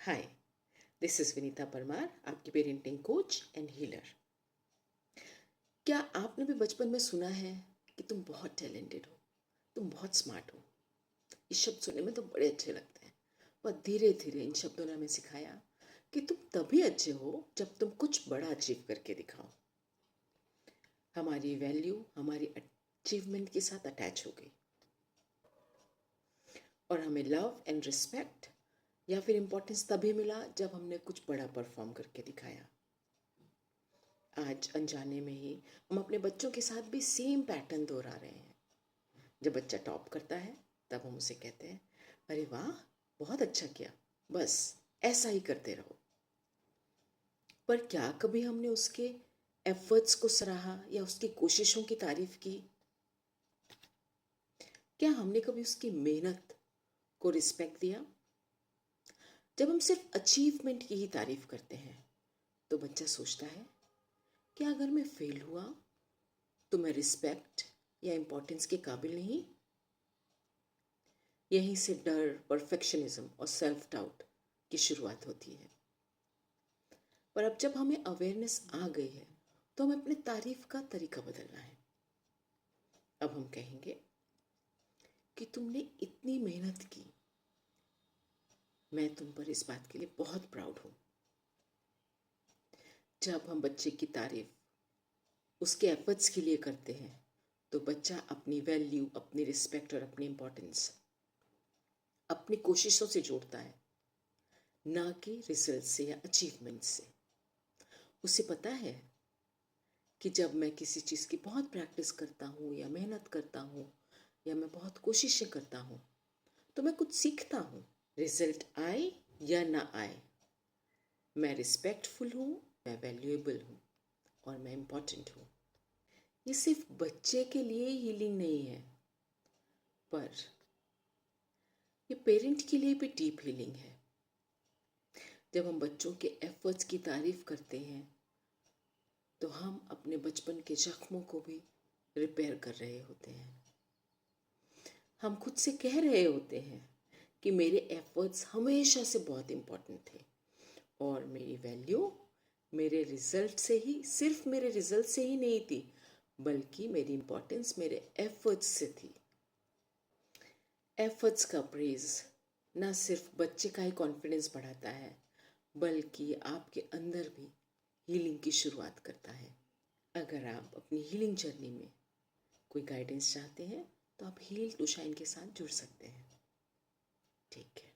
Hi, this is Vinita Parmar, आपकी parenting coach and healer. क्या आपने भी बचपन में सुना है कि तुम बहुत टैलेंटेड हो, तुम बहुत स्मार्ट हो? ये शब्द सुनने में तो बड़े अच्छे लगते हैं। पर धीरे धीरे इन शब्दों ने हमें सिखाया कि तुम तभी अच्छे हो जब तुम कुछ बड़ा अचीव करके दिखाओ। हमारी वैल्यू हमारी अचीवमेंट के साथ अटैच हो गई और हमें लव एंड रिस्पेक्ट या फिर इम्पोर्टेंस तभी मिला जब हमने कुछ बड़ा परफॉर्म करके दिखाया। आज अनजाने में ही हम अपने बच्चों के साथ भी सेम पैटर्न दोहरा रहे हैं। जब बच्चा टॉप करता है तब हम उसे कहते हैं, अरे वाह, बहुत अच्छा किया, बस ऐसा ही करते रहो। पर क्या कभी हमने उसके एफर्ट्स को सराहा या उसकी कोशिशों की तारीफ की? क्या हमने कभी उसकी मेहनत को रिस्पेक्ट दिया? जब हम सिर्फ अचीवमेंट की ही तारीफ करते हैं तो बच्चा सोचता है कि अगर मैं फेल हुआ तो मैं रिस्पेक्ट या इम्पोर्टेंस के काबिल नहीं। यहीं से डर, परफेक्शनिज्म और सेल्फ डाउट की शुरुआत होती है। पर अब जब हमें अवेयरनेस आ गई है तो हमें अपने तारीफ का तरीका बदलना है। अब हम कहेंगे कि तुमने इतनी मेहनत की, मैं तुम पर इस बात के लिए बहुत प्राउड हूं। जब हम बच्चे की तारीफ उसके एफर्ट्स के लिए करते हैं तो बच्चा अपनी वैल्यू, अपनी रिस्पेक्ट और अपनी इम्पोर्टेंस अपनी कोशिशों से जोड़ता है, ना कि रिजल्ट से या अचीवमेंट से। उसे पता है कि जब मैं किसी चीज़ की बहुत प्रैक्टिस करता हूँ या मेहनत करता हूँ या मैं बहुत कोशिशें करता हूँ तो मैं कुछ सीखता हूँ। रिजल्ट आए या ना आए, मैं रिस्पेक्टफुल हूँ, मैं वैल्यूएबल हूँ और मैं इम्पॉर्टेंट हूँ। ये सिर्फ बच्चे के लिए हीलिंग नहीं है, पर ये पेरेंट के लिए भी डीप हीलिंग है। जब हम बच्चों के एफर्ट्स की तारीफ करते हैं तो हम अपने बचपन के जख्मों को भी रिपेयर कर रहे होते हैं। हम खुद से कह रहे होते हैं कि मेरे एफर्ट्स हमेशा से बहुत इम्पोर्टेंट थे और मेरी वैल्यू मेरे रिजल्ट से ही, सिर्फ मेरे रिजल्ट से ही नहीं थी, बल्कि मेरी इम्पोर्टेंस मेरे एफर्ट्स से थी। एफर्ट्स का प्रेज ना सिर्फ बच्चे का ही कॉन्फिडेंस बढ़ाता है, बल्कि आपके अंदर भी हीलिंग की शुरुआत करता है। अगर आप अपनी हीलिंग जर्नी में कोई गाइडेंस चाहते हैं तो आप हील टू शाइन के साथ जुड़ सकते हैं। ठीक है।